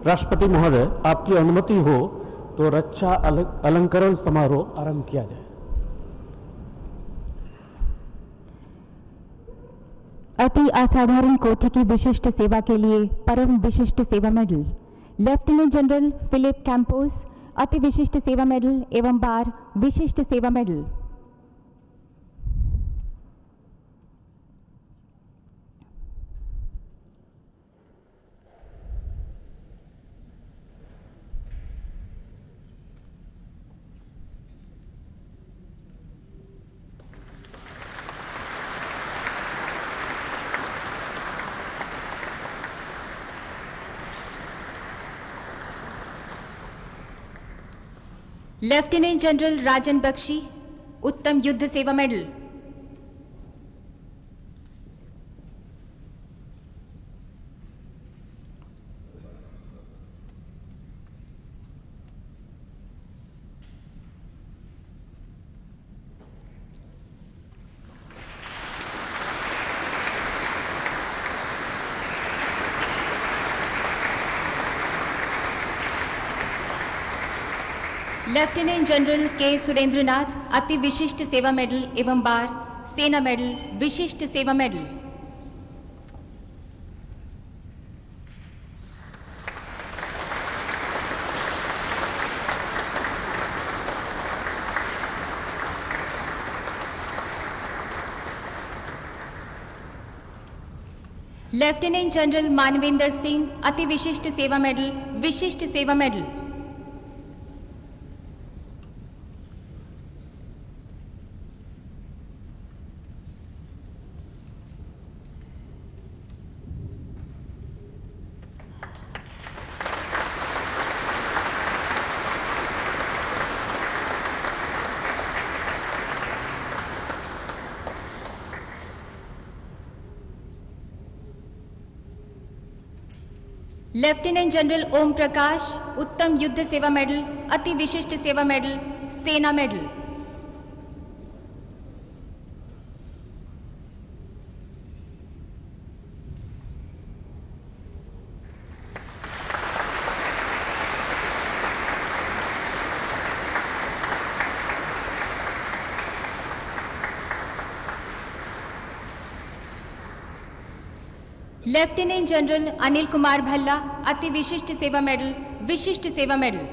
राष्ट्रपति महोदय, आपकी अनुमति हो तो रक्षा अलंकरण समारोह आरंभ किया जाए। अति असाधारण कोटि की विशिष्ट सेवा के लिए परम विशिष्ट सेवा medal lieutenant general Philip Campos, अति विशिष्ट सेवा मेडल एवं बार विशिष्ट सेवा medal. Lieutenant general Rajan Bakshi, उत्तम युद्ध सेवा मेडल। लेफ्टिनेंट जनरल के सुरेंद्रनाथ, अति विशिष्ट सेवा मेडल एवं बार सेना मेडल विशिष्ट सेवा medal. Lieutenant general Manvendra Singh, अति विशिष्ट सेवा मेडल विशिष्ट सेवा medal. Lieutenant general Om Prakash, उत्तम युद्ध सेवा मेडल अति विशिष्ट सेवा मेडल सेना medal. Lieutenant general Anil Kumar Bhalla, अति विशिष्ट सेवा मेडल विशिष्ट सेवा मेडल।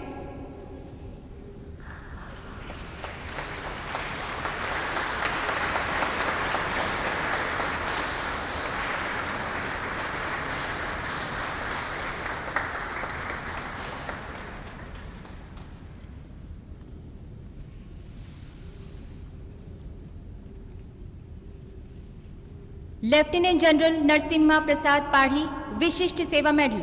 लेफ्टिनेंट जनरल नरसिम्हा प्रसाद पाढ़ी, विशिष्ट सेवा medal.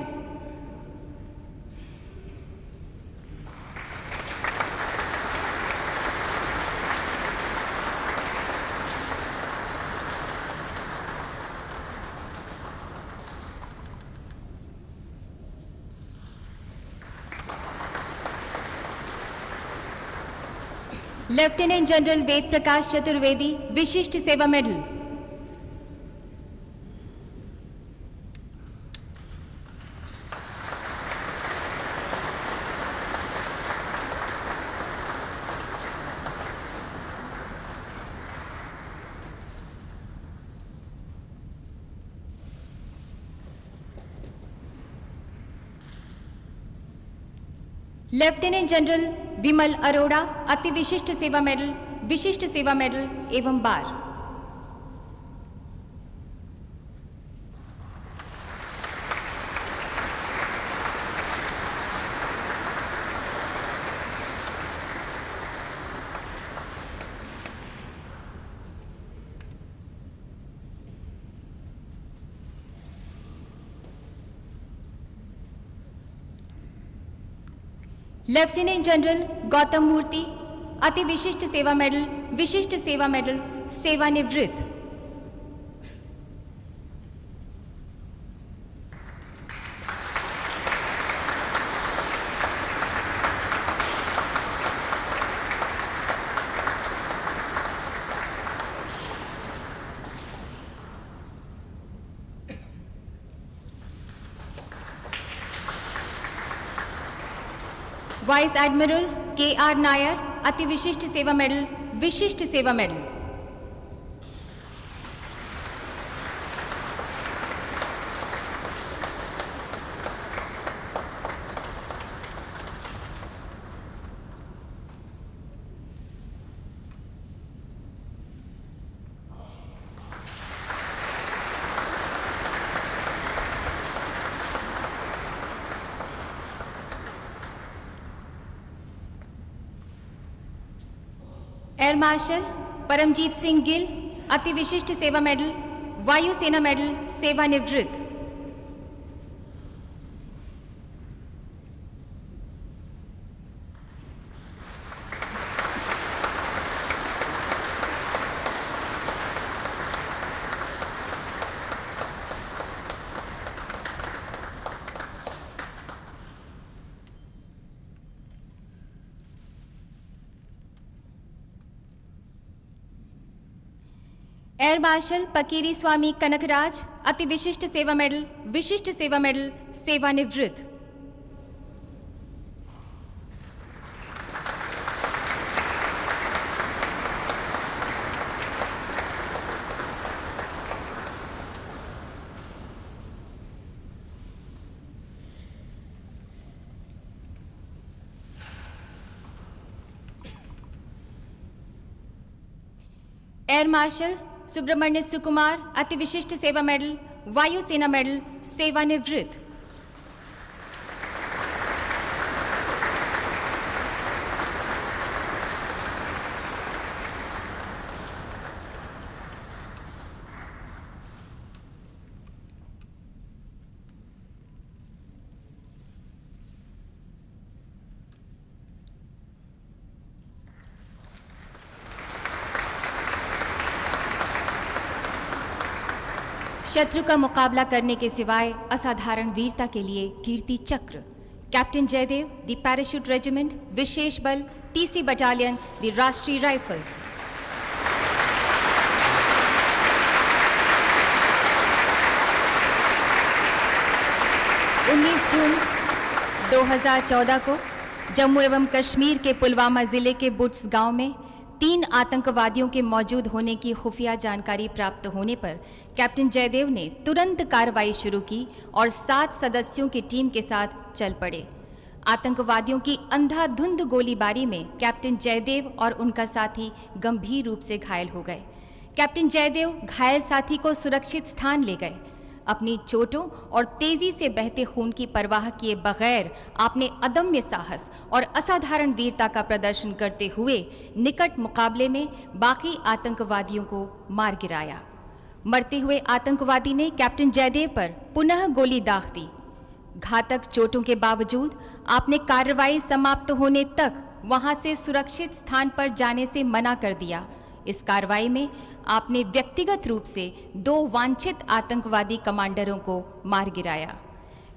Lieutenant general Ved Prakash Chaturvedi, विशिष्ट सेवा मेडल। लेफ्टिनेंट जनरल विमल अरोड़ा, अति विशिष्ट सेवा मेडल विशिष्ट सेवा मेडल एवं बार। लेफ्टिनेंट जनरल गौतम मूर्ति, अति विशिष्ट सेवा मेडल विशिष्ट सेवा मेडल सेवानिवृत्त। वाइस एडमिरल KR नायर, अति विशिष्ट सेवा मेडल, विशिष्ट सेवा medal. Air marshal Paramjit Singh Gill, अति विशिष्ट सेवा मेडल, वायुसेना मेडल, सेवानिवृत्त। एयर मार्शल पकीरी स्वामी कनकराज, अति विशिष्ट सेवा मेडल, विशिष्ट सेवा मेडल, सेवानिवृत्त। एयर मार्शल सुब्रमण्य सुकुमार, अति विशिष्ट सेवा मेडल, वायुसेना मेडल, सेवानिवृत्त। शत्रु का मुकाबला करने के सिवाय असाधारण वीरता के लिए Kirti Chakra, captain Jaidev, the parachute regiment, विशेष बल, 3री बटालियन, द राष्ट्रीय राइफल्स। जून 2014 को जम्मू एवं कश्मीर के पुलवामा जिले के बुट्स गांव में 3 आतंकवादियों के मौजूद होने की खुफिया जानकारी प्राप्त होने पर कैप्टन जयदेव ने तुरंत कार्रवाई शुरू की और 7 सदस्यों की टीम के साथ चल पड़े। आतंकवादियों की अंधाधुंध गोलीबारी में कैप्टन जयदेव और उनका साथी गंभीर रूप से घायल हो गए। कैप्टन जयदेव घायल साथी को सुरक्षित स्थान ले गए। अपनी चोटों और तेजी से बहते खून की परवाह किए बगैर आपने अदम्य साहस और असाधारण वीरता का प्रदर्शन करते हुए निकट मुकाबले में बाकी आतंकवादियों को मार गिराया। मरते हुए आतंकवादी ने कैप्टन जयदेव पर पुनः गोली दाग दी। घातक चोटों के बावजूद आपने कार्रवाई समाप्त होने तक वहां से सुरक्षित स्थान पर जाने से मना कर दिया। इस कार्रवाई में आपने व्यक्तिगत रूप से 2 वांछित आतंकवादी कमांडरों को मार गिराया।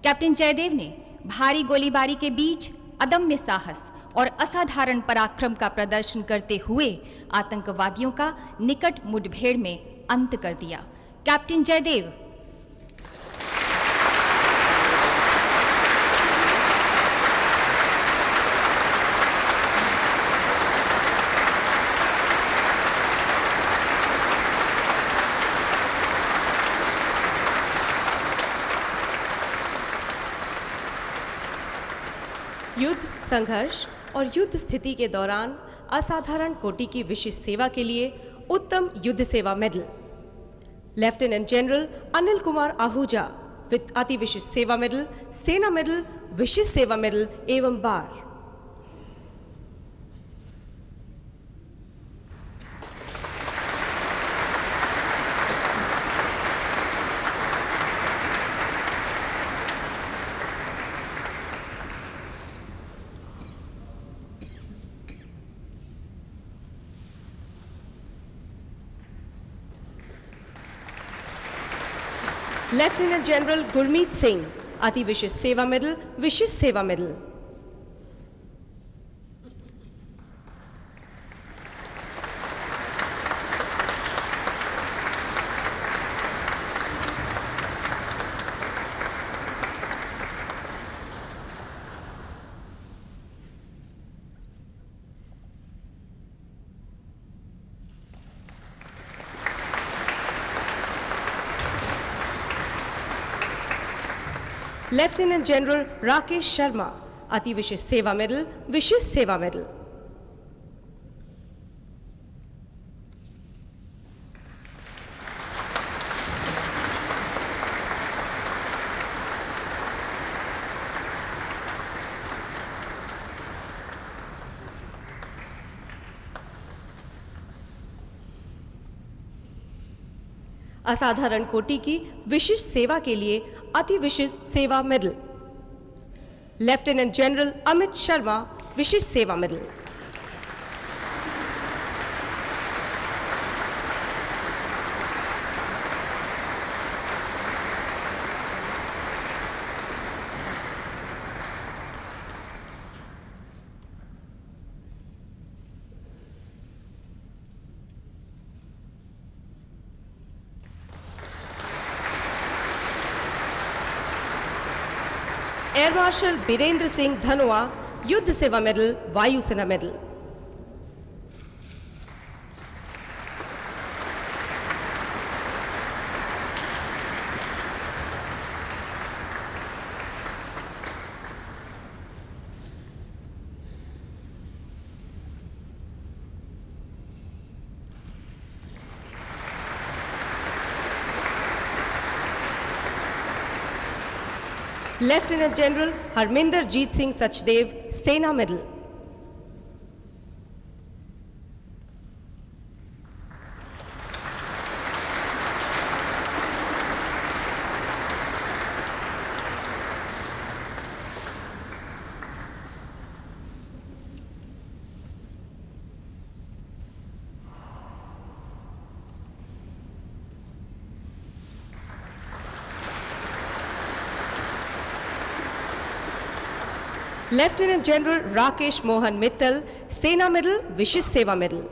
कैप्टन जयदेव ने भारी गोलीबारी के बीच अदम्य साहस और असाधारण पराक्रम का प्रदर्शन करते हुए आतंकवादियों का निकट मुठभेड़ में अंत कर दिया। कैप्टन जयदेव। युद्ध, संघर्ष और युद्ध स्थिति के दौरान असाधारण कोटि की विशिष्ट सेवा के लिए उत्तम युद्ध Seva medal lieutenant general Anil Kumar Ahuja with अति विशिष्ट सेवा मेडल, सेना मेडल, विशिष्ट सेवा मेडल एवं बार। लेफ्टिनेंट जनरल गुरमीत सिंह अति विशिष्ट सेवा मेडल, विशिष्ट सेवा medal. Lieutenant general Rakesh Sharma, अति विशिष्ट सेवा मेडल, विशिष्ट सेवा मेडल। असाधारण कोटि की विशिष्ट सेवा के लिए अति विशिष्ट सेवा medal, lieutenant general Amit Sharma, Vishisht सेवा medal. Air marshal Birender Singh Dhanoa, Yuddh Seva medal, वायुसेना medal. Lieutenant general Harminder Jit Singh Sachdev, Sena medal. Lieutenant general Rakesh Mohan Mittal, Sena medal, विशिष्ट सेवा medal.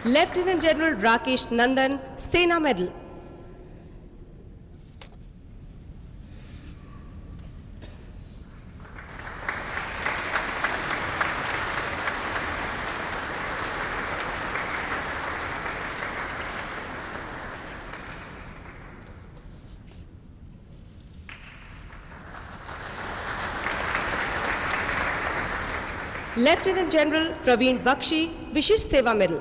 Lieutenant general Rakesh Nandan, Sena medal. Lieutenant general Praveen Bakshi, Vishisht सेवा medal.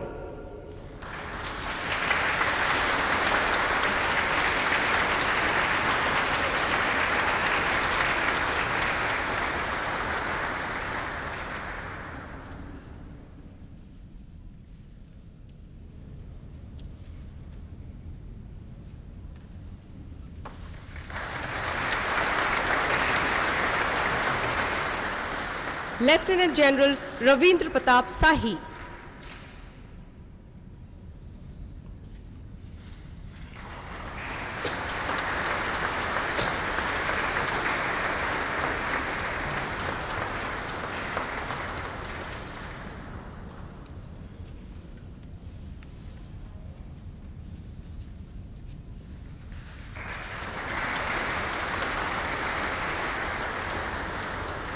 Lieutenant general Ravindra Pratap Shahi.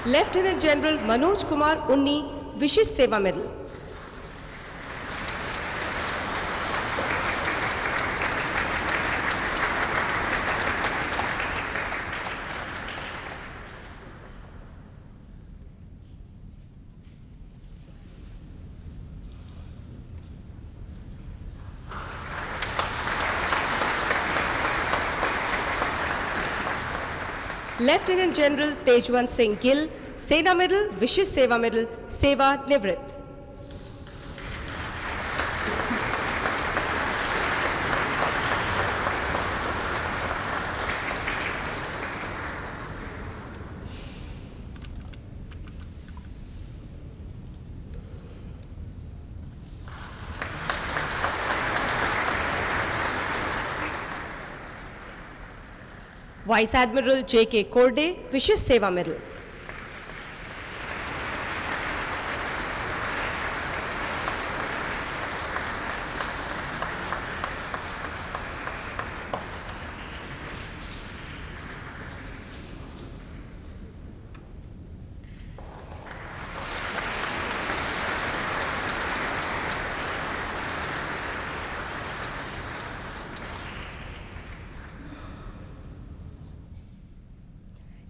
Lieutenant general Manoj Kumar Unni, Vishisht सेवा medal. Lieutenant general Tejwant Singh Gill, सेना मेडल, विशिष्ट सेवा मेडल, सेवा निवृत्त। Vice admiral J.K. Korde, Vishisht सेवा medal.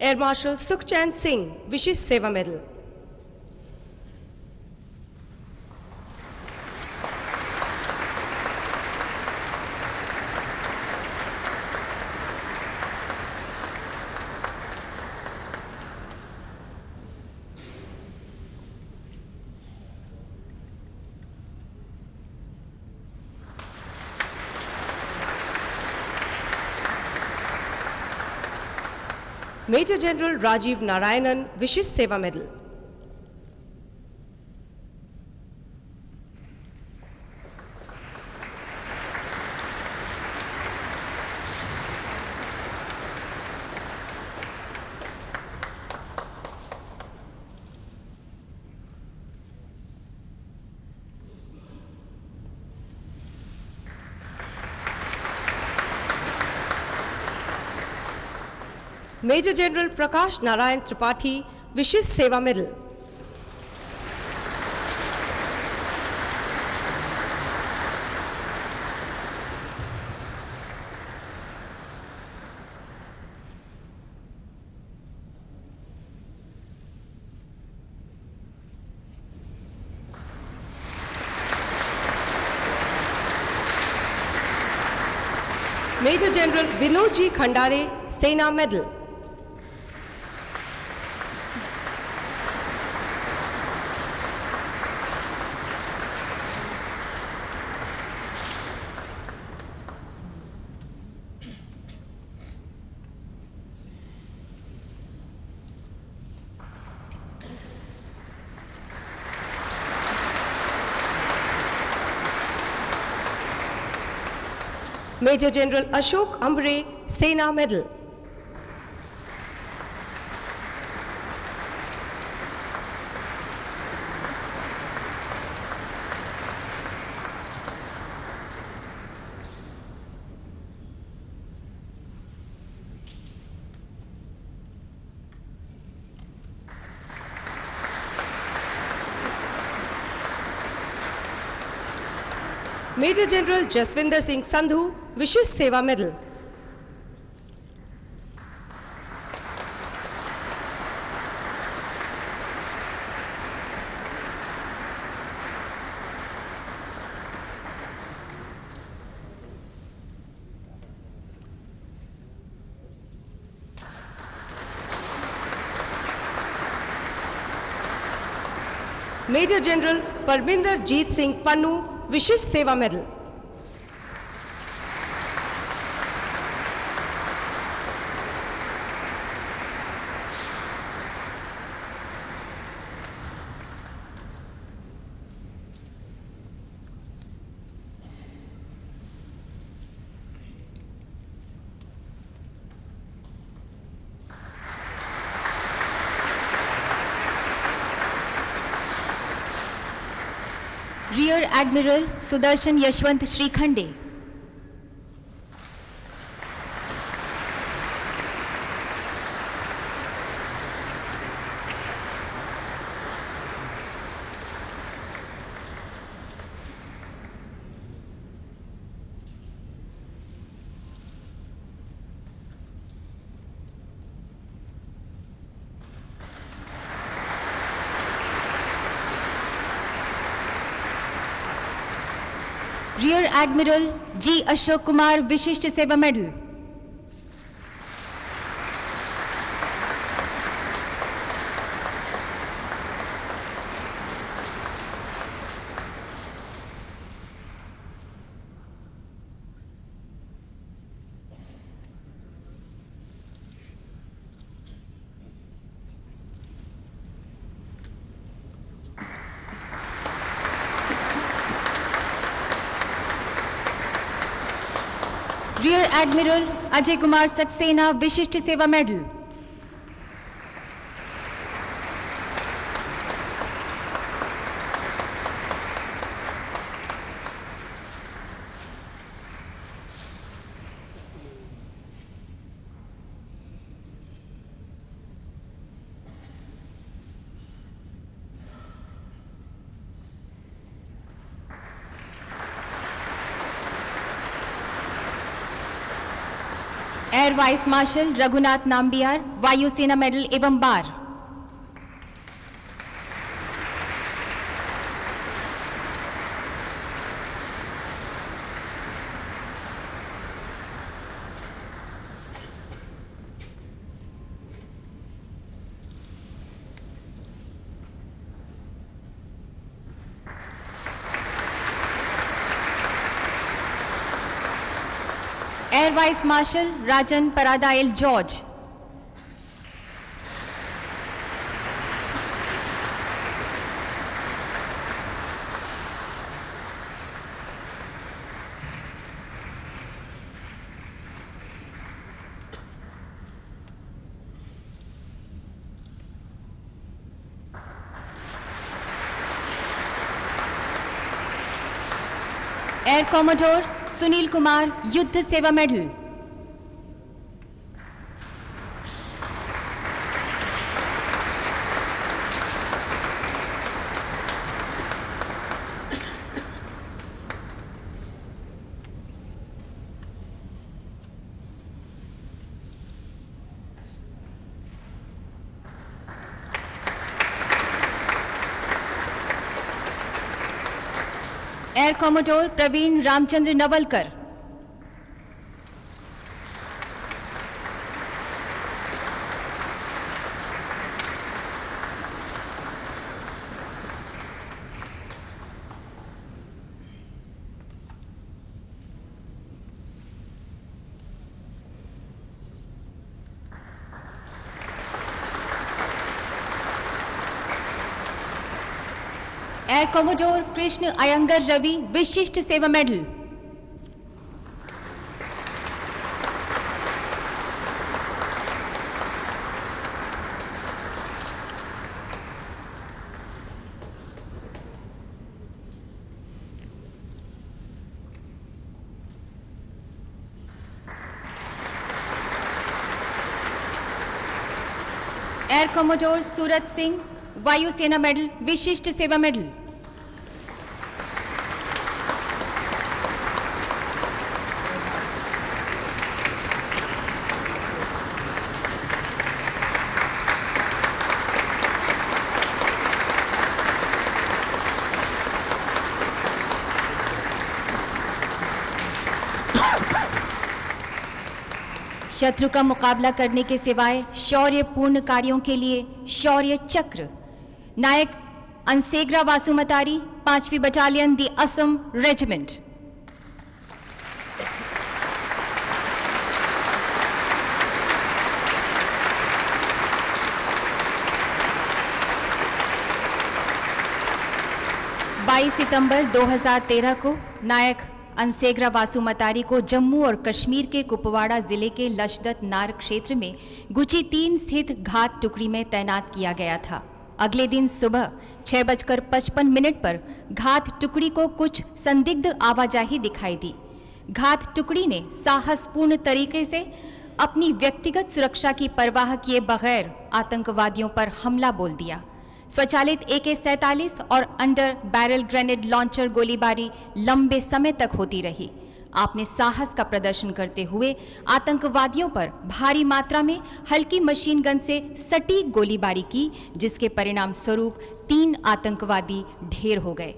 Air marshal Sukhchain Singh Vishisht सेवा medal, major general Rajiv Narayanan Vishisht सेवा medal, major general Prakash Narayan Tripathi Vishisht सेवा medal, major general Vinod G Khandare Sena medal, major general Ashok Ambre Sena medal, major general Jaswinder Singh Sandhu Vishisht सेवा medal, major general Parminder Jit Singh Pannu Vishisht सेवा medal, rear admiral Sudarshan Yashwant Shrikhande, rear admiral G Ashok Kumar Vishisht सेवा medal, rear admiral Ajay Kumar Saxena Vishisht सेवा medal, air vice marshal Raghunath Nambiar, Vayusena medal एवं bar. Air vice marshal Rajan Paradail George. Air commodore Sunil Kumar, Yuddh Seva medal. Air commodore Praveen Ramchandra Navalkar. Air commodore Krishna Iyengar Ravi, Vishisht सेवा medal. Air commodore Suraj Singh, Vayusena medal, विशिष्ट सेवा medal. शत्रु का मुकाबला करने के सिवाय शौर्यपूर्ण कार्यों के लिए शौर्य चक्र नायक अंसेग्रा वासुमतारी, 5वीं बटालियन दी असम रेजिमेंट। सितंबर 2013 को नायक अंसेग्रा वासुमतारी को जम्मू और कश्मीर के कुपवाड़ा जिले के लशदत नार क्षेत्र में गुची 3 स्थित घात टुकड़ी में तैनात किया गया था। अगले दिन सुबह 6:55 पर घात टुकड़ी को कुछ संदिग्ध आवाजाही दिखाई दी। घात टुकड़ी ने साहसपूर्ण तरीके से अपनी व्यक्तिगत सुरक्षा की परवाह किए बगैर आतंकवादियों पर हमला बोल दिया। स्वचालित AK-47 और अंडर बैरल ग्रेनेड लॉन्चर गोलीबारी लंबे समय तक होती रही। आपने साहस का प्रदर्शन करते हुए आतंकवादियों पर भारी मात्रा में हल्की मशीन गन से सटीक गोलीबारी की, जिसके परिणाम स्वरूप 3 आतंकवादी ढेर हो गए।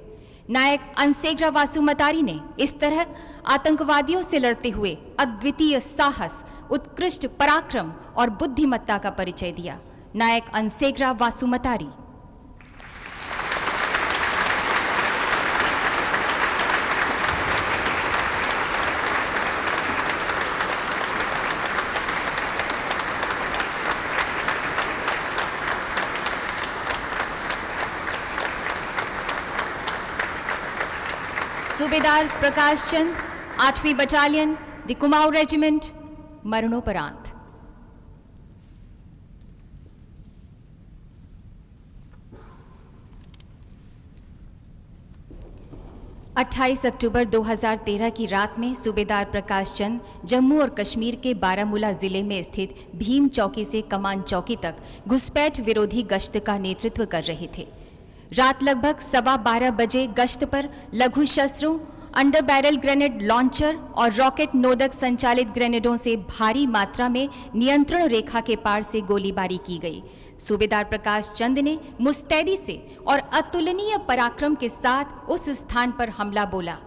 नायक अंसेग्रा वासुमतारी ने इस तरह आतंकवादियों से लड़ते हुए अद्वितीय साहस, उत्कृष्ट पराक्रम और बुद्धिमत्ता का परिचय दिया। नायक अंसेग्रा वासुमतारी। सूबेदार प्रकाश चंद, 8वीं बटालियन द कुमाऊं रेजिमेंट, मरणोपरांत। अक्टूबर 2013 की रात में सूबेदार प्रकाश चंद जम्मू और कश्मीर के बारामूला जिले में स्थित भीम चौकी से कमान चौकी तक घुसपैठ विरोधी गश्त का नेतृत्व कर रहे थे। रात लगभग 12:15 बजे गश्त पर लघु शस्त्रों, अंडर बैरल ग्रेनेड लॉन्चर और रॉकेट नोदक संचालित ग्रेनेडों से भारी मात्रा में नियंत्रण रेखा के पार से गोलीबारी की गई। सूबेदार प्रकाश चंद ने मुस्तैदी से और अतुलनीय पराक्रम के साथ उस स्थान पर हमला बोला।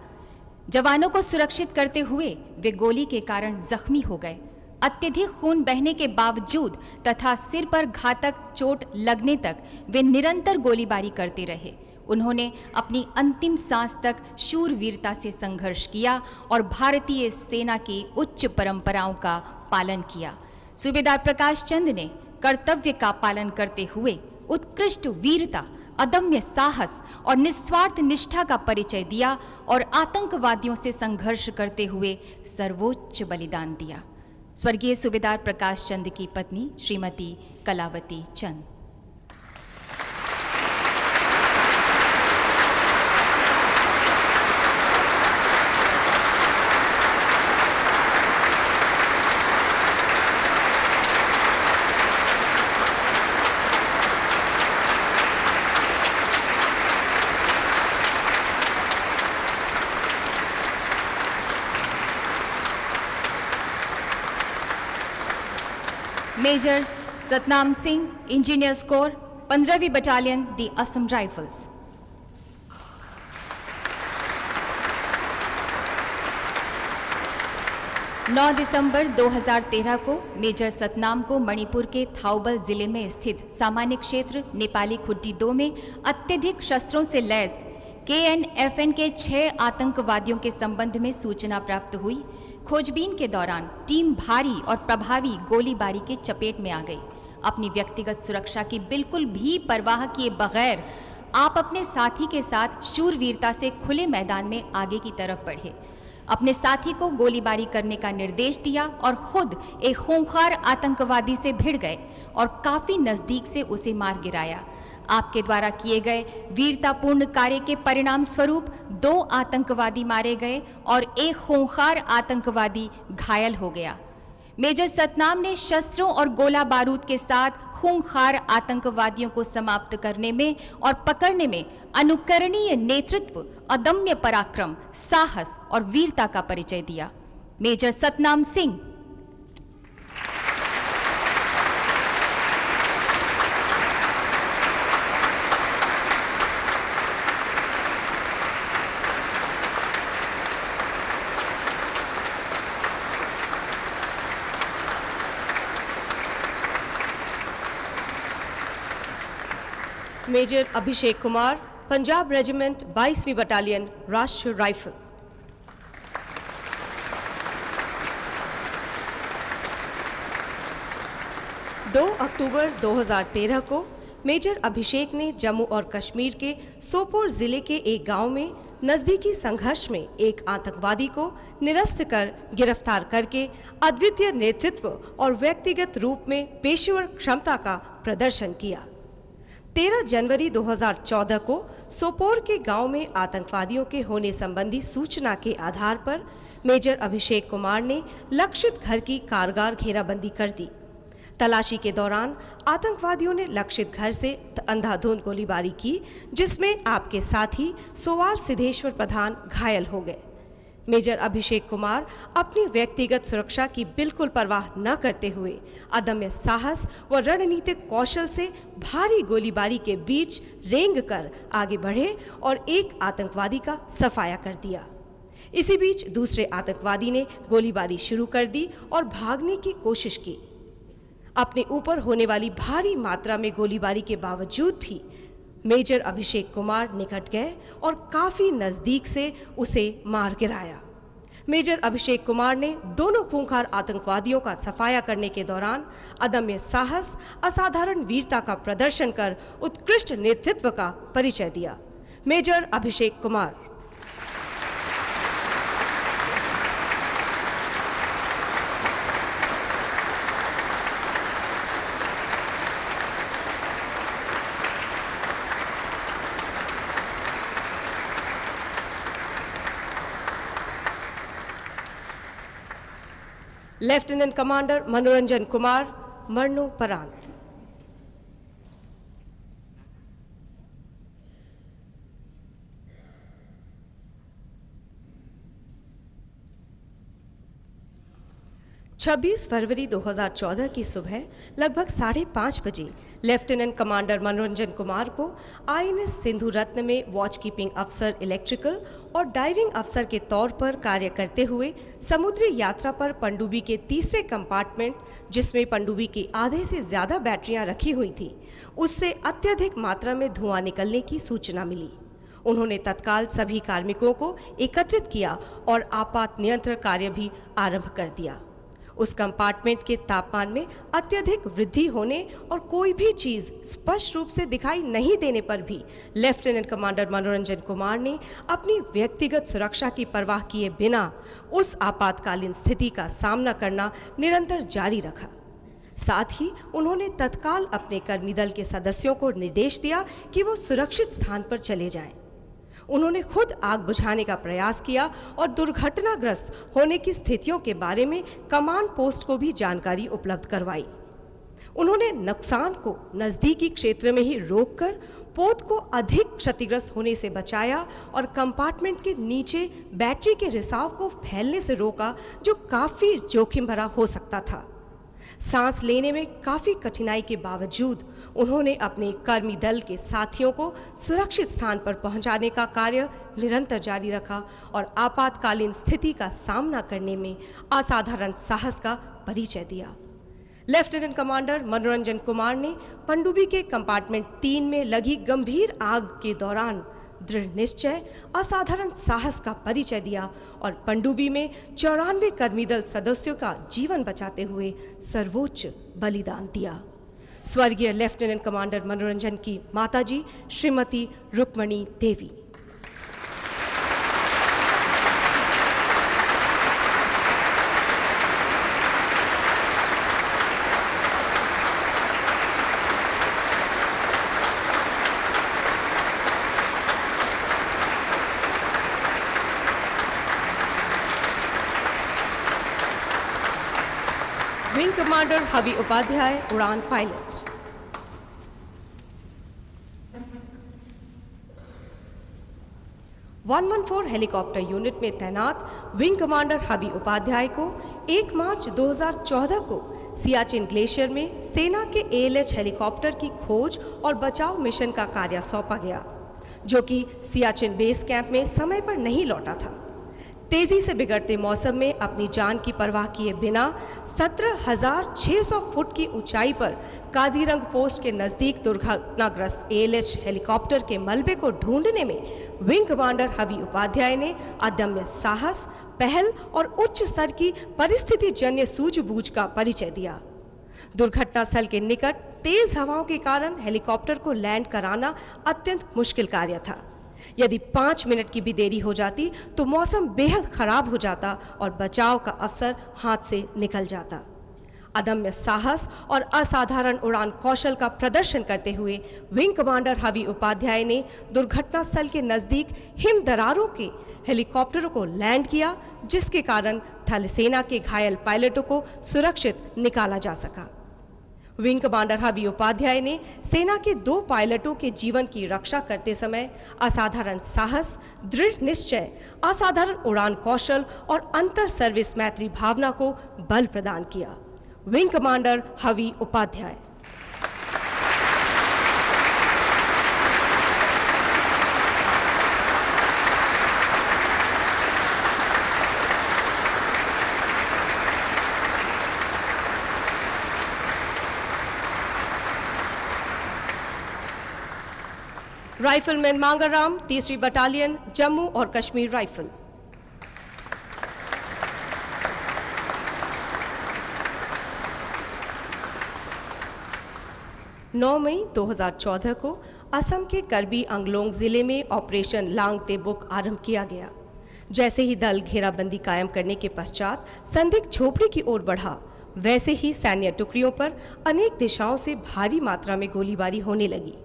जवानों को सुरक्षित करते हुए वे गोली के कारण जख्मी हो गए। अत्यधिक खून बहने के बावजूद तथा सिर पर घातक चोट लगने तक वे निरंतर गोलीबारी करते रहे। उन्होंने अपनी अंतिम सांस तक शूरवीरता से संघर्ष किया और भारतीय सेना की उच्च परंपराओं का पालन किया। सूबेदार प्रकाश चंद ने कर्तव्य का पालन करते हुए उत्कृष्ट वीरता, अदम्य साहस और निस्वार्थ निष्ठा का परिचय दिया और आतंकवादियों से संघर्ष करते हुए सर्वोच्च बलिदान दिया। स्वर्गीय सूबेदार प्रकाश चंद की पत्नी Shrimati Kalavati Chand. Major Satnam Singh, engineers corps, 15वीं बटालियन, दी असम राइफल्स। नौ दिसंबर 2013 को मेजर सतनाम को मणिपुर के थाउबल जिले में स्थित सामान्य क्षेत्र नेपाली खुड्डी 2 में अत्यधिक शस्त्रों से लैस KNFN के 6 आतंकवादियों के संबंध में सूचना प्राप्त हुई। खोजबीन के दौरान टीम भारी और प्रभावी गोलीबारी के चपेट में आ गई। अपनी व्यक्तिगत सुरक्षा की बिल्कुल भी परवाह किए बगैर आप अपने साथी के साथ शूरवीरता से खुले मैदान में आगे की तरफ बढ़े। अपने साथी को गोलीबारी करने का निर्देश दिया और खुद एक खूंखार आतंकवादी से भिड़ गए और काफी नजदीक से उसे मार गिराया। आपके द्वारा किए गए वीरतापूर्ण कार्य के परिणाम स्वरूप 2 आतंकवादी मारे गए और एक खूंखार आतंकवादी घायल हो गया। मेजर सतनाम ने शस्त्रों और गोला बारूद के साथ खूंखार आतंकवादियों को समाप्त करने में और पकड़ने में अनुकरणीय नेतृत्व, अदम्य पराक्रम, साहस और वीरता का परिचय दिया। Major Satnam Singh. Major Abhishek Kumar, Punjab regiment, 22वीं battalion, राष्ट्रीय राइफल। दो अक्टूबर 2013 को मेजर अभिषेक ने जम्मू और कश्मीर के सोपोर जिले के एक गांव में नजदीकी संघर्ष में एक आतंकवादी को निरस्त कर गिरफ्तार करके अद्वितीय नेतृत्व और व्यक्तिगत रूप में पेशेवर क्षमता का प्रदर्शन किया। 13 जनवरी 2014 को सोपोर के गांव में आतंकवादियों के होने संबंधी सूचना के आधार पर मेजर अभिषेक कुमार ने लक्षित घर की कारगर घेराबंदी कर दी। तलाशी के दौरान आतंकवादियों ने लक्षित घर से अंधाधुंध गोलीबारी की, जिसमें आपके साथी सोवार सिद्धेश्वर प्रधान घायल हो गए। मेजर अभिषेक कुमार अपनी व्यक्तिगत सुरक्षा की बिल्कुल परवाह न करते हुए अदम्य साहस व रणनीतिक कौशल से भारी गोलीबारी के बीच रेंग कर आगे बढ़े और एक आतंकवादी का सफाया कर दिया। इसी बीच दूसरे आतंकवादी ने गोलीबारी शुरू कर दी और भागने की कोशिश की। अपने ऊपर होने वाली भारी मात्रा में गोलीबारी के बावजूद भी मेजर अभिषेक कुमार निकट गए और काफी नजदीक से उसे मार गिराया। मेजर अभिषेक कुमार ने दोनों खूंखार आतंकवादियों का सफाया करने के दौरान अदम्य साहस, असाधारण वीरता का प्रदर्शन कर उत्कृष्ट नेतृत्व का परिचय दिया। Major Abhishek Kumar. Lieutenant commander मनोरंजन कुमार, मरणोपरांत। 26 फरवरी 2014 की सुबह लगभग 5:30 बजे लेफ्टिनेंट कमांडर मनोरंजन कुमार को आईएनएस सिंधु रत्न में वॉच कीपिंग अफसर इलेक्ट्रिकल और डाइविंग अफसर के तौर पर कार्य करते हुए समुद्री यात्रा पर पनडुब्बी के तीसरे कंपार्टमेंट, जिसमें पनडुब्बी की आधे से ज्यादा बैटरियां रखी हुई थी, उससे अत्यधिक मात्रा में धुआं निकलने की सूचना मिली। उन्होंने तत्काल सभी कार्मिकों को एकत्रित किया और आपात नियंत्रण कार्य भी आरंभ कर दिया। उस कंपार्टमेंट के तापमान में अत्यधिक वृद्धि होने और कोई भी चीज स्पष्ट रूप से दिखाई नहीं देने पर भी लेफ्टिनेंट कमांडर मनोरंजन कुमार ने अपनी व्यक्तिगत सुरक्षा की परवाह किए बिना उस आपातकालीन स्थिति का सामना करना निरंतर जारी रखा। साथ ही उन्होंने तत्काल अपने कर्मी दल के सदस्यों को निर्देश दिया कि वो सुरक्षित स्थान पर चले जाएं। उन्होंने खुद आग बुझाने का प्रयास किया और दुर्घटनाग्रस्त होने की स्थितियों के बारे में कमांड पोस्ट को भी जानकारी उपलब्ध करवाई। उन्होंने नुकसान को नजदीकी क्षेत्र में ही रोककर पोत को अधिक क्षतिग्रस्त होने से बचाया और कंपार्टमेंट के नीचे बैटरी के रिसाव को फैलने से रोका, जो काफी जोखिम भरा हो सकता था। सांस लेने में काफी कठिनाई के बावजूद उन्होंने अपने कर्मी दल के साथियों को सुरक्षित स्थान पर पहुंचाने का कार्य निरंतर जारी रखा और आपातकालीन स्थिति का सामना करने में असाधारण साहस का परिचय दिया। लेफ्टिनेंट कमांडर मनोरंजन कुमार ने पनडुब्बी के कंपार्टमेंट 3 में लगी गंभीर आग के दौरान दृढ़ निश्चय, असाधारण साहस का परिचय दिया और पनडुब्बी में 94 कर्मी दल सदस्यों का जीवन बचाते हुए सर्वोच्च बलिदान दिया। स्वर्गीय लेफ्टिनेंट कमांडर मनोरंजन की माताजी श्रीमती रुक्मणी देवी। विंग कमांडर हवि उपाध्याय, उड़ान पायलट। (114) हेलीकॉप्टर यूनिट में तैनात विंग कमांडर हवि उपाध्याय को 1 मार्च 2014 को सियाचिन ग्लेशियर में सेना के ALH हेलीकॉप्टर की खोज और बचाव मिशन का कार्य सौंपा गया, जो कि सियाचिन बेस कैंप में समय पर नहीं लौटा था। तेजी से बिगड़ते मौसम में अपनी जान की परवाह किए बिना 17,600 फुट की ऊंचाई पर काजीरंग पोस्ट के नजदीक दुर्घटनाग्रस्त ALH हेलीकॉप्टर के मलबे को ढूंढने में विंग कमांडर हवि उपाध्याय ने अदम्य साहस, पहल और उच्च स्तर की परिस्थिति जन्य सूझबूझ का परिचय दिया। दुर्घटना स्थल के निकट तेज हवाओं के कारण हेलीकॉप्टर को लैंड कराना अत्यंत मुश्किल कार्य था। यदि 5 मिनट की भी देरी हो जाती तो मौसम बेहद खराब हो जाता और बचाव का अवसर हाथ से निकल जाता। अदम्य साहस और असाधारण उड़ान कौशल का प्रदर्शन करते हुए विंग कमांडर हवि उपाध्याय ने दुर्घटना स्थल के नजदीक हिम दरारों के हेलीकॉप्टरों को लैंड किया, जिसके कारण थल सेना के घायल पायलटों को सुरक्षित निकाला जा सका। विंग कमांडर हवि उपाध्याय ने सेना के 2 पायलटों के जीवन की रक्षा करते समय असाधारण साहस, दृढ़ निश्चय, असाधारण उड़ान कौशल और अंतर सर्विस मैत्री भावना को बल प्रदान किया। Wing commander Havi Upadhyay. Rifleman Mangaram, 3री बटालियन, जम्मू और कश्मीर राइफल। (9 मई 2014 को असम के करबी अंगलोंग जिले में ऑपरेशन लांग तेबुक आरंभ किया गया। जैसे ही दल घेराबंदी कायम करने के पश्चात संदिग्ध झोपड़ी की ओर बढ़ा, वैसे ही सैन्य टुकड़ियों पर अनेक दिशाओं से भारी मात्रा में गोलीबारी होने लगी।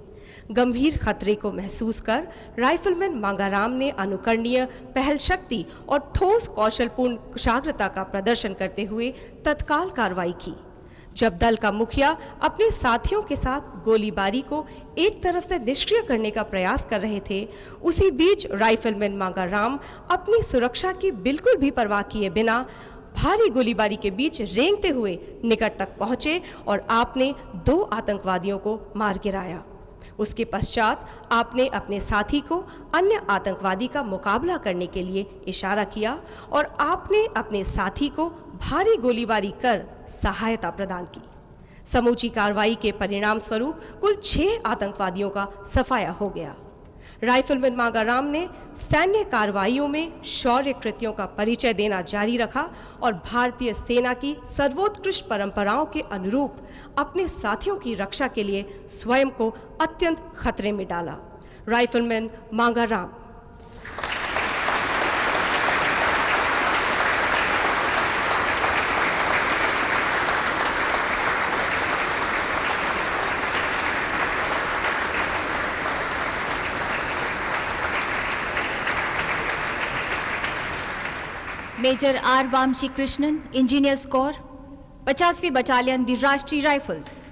गंभीर खतरे को महसूस कर राइफलमैन मांगाराम ने अनुकरणीय पहल शक्ति और ठोस कौशलपूर्ण कुशाग्रता का प्रदर्शन करते हुए तत्काल कार्रवाई की। जब दल का मुखिया अपने साथियों के साथ गोलीबारी को एक तरफ से निष्क्रिय करने का प्रयास कर रहे थे, उसी बीच राइफलमैन मांगाराम अपनी सुरक्षा की बिल्कुल भी परवाह किए बिना भारी गोलीबारी के बीच रेंगते हुए निकट तक पहुंचे और आपने 2 आतंकवादियों को मार गिराया। उसके पश्चात आपने अपने साथी को अन्य आतंकवादी का मुकाबला करने के लिए इशारा किया और आपने अपने साथी को भारी गोलीबारी कर सहायता प्रदान की। समूची कार्रवाई के परिणाम स्वरूप कुल 6 आतंकवादियों का सफाया हो गया। राइफलमैन मांगाराम ने सैन्य कार्रवाइयों में शौर्य कृत्यों का परिचय देना जारी रखा और भारतीय सेना की सर्वोत्कृष्ट परंपराओं के अनुरूप अपने साथियों की रक्षा के लिए स्वयं को अत्यंत खतरे में डाला। Rifleman Mangaram. Major R Vamshi Krishnan, engineers corps, 50वीं बटालियन दी राष्ट्रीय राइफल्स।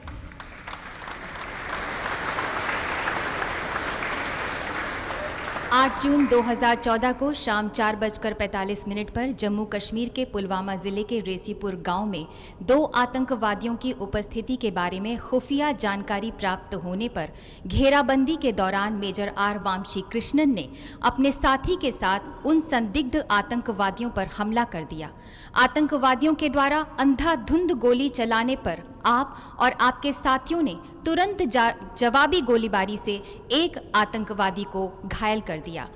आठ जून 2014 को शाम 4:45 पर जम्मू कश्मीर के पुलवामा जिले के रेसीपुर गांव में 2 आतंकवादियों की उपस्थिति के बारे में खुफिया जानकारी प्राप्त होने पर घेराबंदी के दौरान मेजर आर वामशी कृष्णन ने अपने साथी के साथ उन संदिग्ध आतंकवादियों पर हमला कर दिया। आतंकवादियों के द्वारा अंधाधुंध गोली चलाने पर आप और आपके साथियों ने तुरंत जवाबी गोलीबारी से एक आतंकवादी को घायल कर दिया।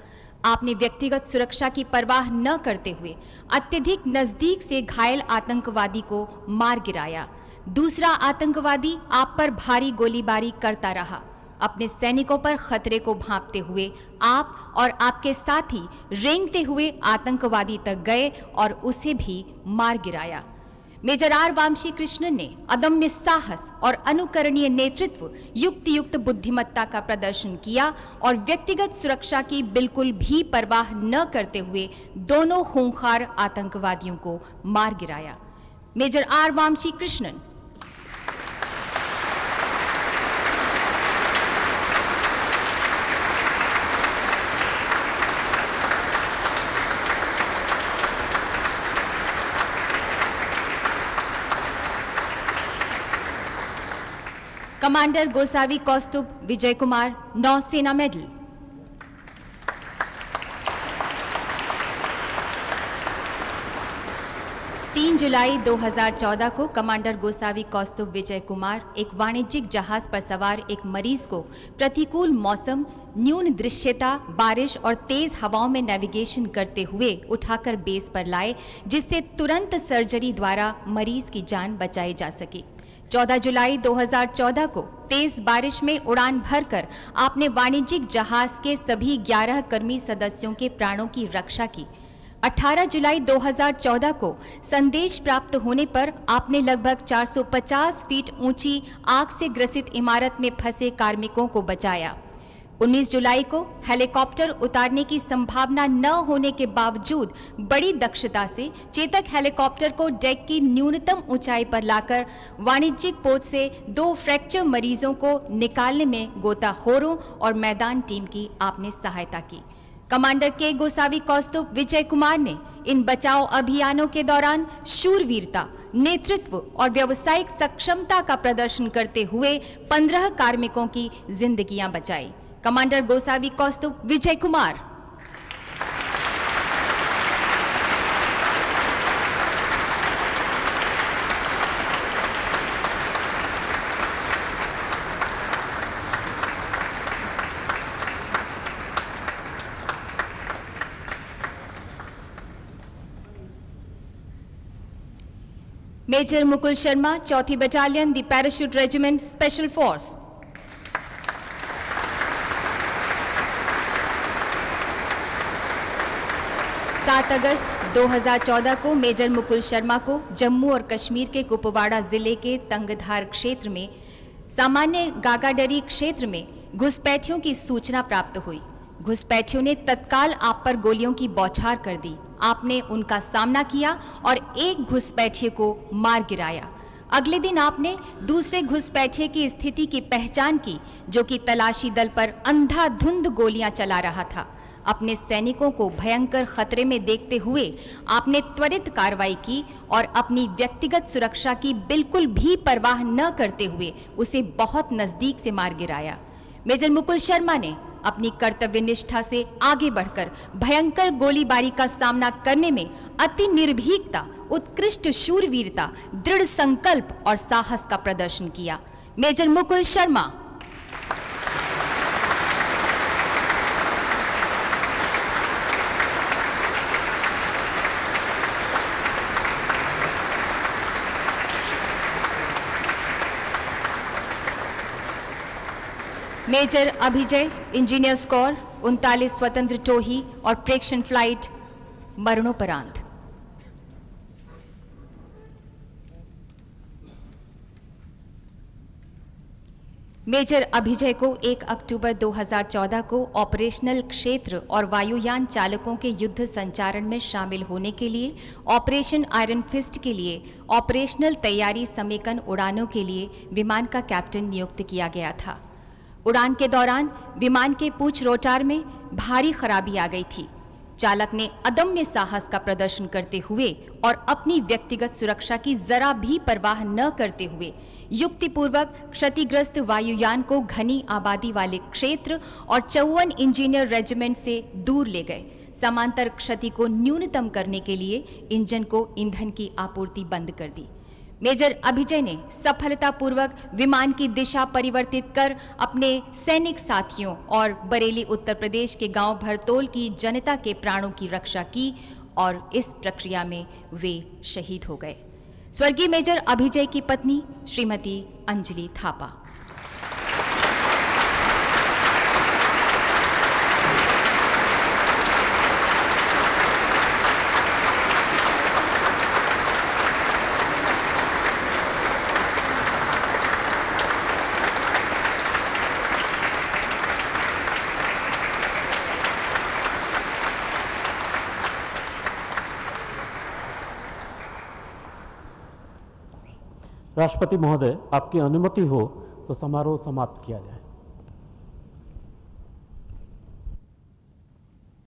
आपने व्यक्तिगत सुरक्षा की परवाह न करते हुए अत्यधिक नजदीक से घायल आतंकवादी को मार गिराया। दूसरा आतंकवादी आप पर भारी गोलीबारी करता रहा। अपने सैनिकों पर खतरे को भांपते हुए आप और आपके साथी रेंगते हुए आतंकवादी तक गए और उसे भी मार गिराया। मेजर आर वामशी कृष्णन ने अदम्य साहस और अनुकरणीय नेतृत्व, युक्त बुद्धिमत्ता का प्रदर्शन किया और व्यक्तिगत सुरक्षा की बिल्कुल भी परवाह न करते हुए दोनों खूंखार आतंकवादियों को मार गिराया। Major R Vamshi Krishnan. Commander Gosavi Kaustubh Vijay Kumar, Nausena medal. तीन जुलाई 2014 को कमांडर गोसावी कौस्तुभ विजय कुमार एक वाणिज्यिक जहाज पर सवार एक मरीज को प्रतिकूल मौसम, न्यून दृश्यता, बारिश और तेज हवाओं में नेविगेशन करते हुए उठाकर बेस पर लाए, जिससे तुरंत सर्जरी द्वारा मरीज की जान बचाई जा सकी। 14 जुलाई 2014 को तेज बारिश में उड़ान भरकर आपने वाणिज्यिक जहाज के सभी 11 कर्मी सदस्यों के प्राणों की रक्षा की। 18 जुलाई 2014 को संदेश प्राप्त होने पर आपने लगभग 450 फीट ऊंची आग से ग्रसित इमारत में फंसे कार्मिकों को बचाया। 19 जुलाई को हेलीकॉप्टर उतारने की संभावना न होने के बावजूद बड़ी दक्षता से चेतक हेलीकॉप्टर को डेक की न्यूनतम ऊंचाई पर लाकर वाणिज्यिक पोत से 2 फ्रैक्चर मरीजों को निकालने में गोताखोरों और मैदान टीम की आपने सहायता की। कमांडर के गोसावी कौस्तुभ विजय कुमार ने इन बचाव अभियानों के दौरान शूरवीरता, नेतृत्व और व्यावसायिक सक्षमता का प्रदर्शन करते हुए 15 कार्मिकों की जिंदगियां बचाई। Commander Gosavi Kaustubh Vijay Kumar. Major Mukul Sharma, 4th battalion the parachute regiment special force. अगस्त 2014 को मेजर मुकुल शर्मा को जम्मू और कश्मीर के कुपवाड़ा जिले के तंगधार क्षेत्र में सामान्य गागाडरी क्षेत्र में घुसपैठियों की सूचना प्राप्त हुई। घुसपैठियों ने तत्काल आप पर गोलियों की बौछार कर दी। आपने उनका सामना किया और एक घुसपैठिए को मार गिराया। अगले दिन आपने दूसरे घुसपैठिए की स्थिति की पहचान की, जो कि तलाशी दल पर अंधाधुंध गोलियां चला रहा था। अपने सैनिकों को भयंकर खतरे में देखते हुए आपने त्वरित कार्रवाई की और अपनी व्यक्तिगत सुरक्षा की बिल्कुल भी परवाह न करते हुए उसे बहुत नजदीक से मार गिराया। मेजर मुकुल शर्मा ने अपनी कर्तव्य निष्ठा से आगे बढ़कर भयंकर गोलीबारी का सामना करने में अति निर्भीकता, उत्कृष्ट शूरवीरता, दृढ़ संकल्प और साहस का प्रदर्शन किया। Major Mukul Sharma. Major Abhijay, engineers corps, 39 स्वतंत्र टोही और प्रेक्षण फ्लाइट मरणोपरांत। मेजर अभिजय को 1 अक्टूबर 2014 को ऑपरेशनल क्षेत्र और वायुयान चालकों के युद्ध संचारण में शामिल होने के लिए ऑपरेशन आयरन फिस्ट के लिए ऑपरेशनल तैयारी समेकन उड़ानों के लिए विमान का कैप्टन नियुक्त किया गया था। उड़ान के दौरान विमान के पूछ रोटार में भारी खराबी आ गई थी। चालक ने अदम्य साहस का प्रदर्शन करते हुए और अपनी व्यक्तिगत सुरक्षा की जरा भी परवाह न करते हुए युक्तिपूर्वक क्षतिग्रस्त वायुयान को घनी आबादी वाले क्षेत्र और 54 इंजीनियर रेजिमेंट से दूर ले गए। समांतर क्षति को न्यूनतम करने के लिए इंजन को ईंधन की आपूर्ति बंद कर दी। मेजर अभिजय ने सफलतापूर्वक विमान की दिशा परिवर्तित कर अपने सैनिक साथियों और बरेली उत्तर प्रदेश के गांव भरतोल की जनता के प्राणों की रक्षा की और इस प्रक्रिया में वे शहीद हो गए। स्वर्गीय मेजर अभिजय की पत्नी श्रीमती अंजलि थापा। राष्ट्रपति महोदय, आपकी अनुमति हो तो समारोह समाप्त किया जाए।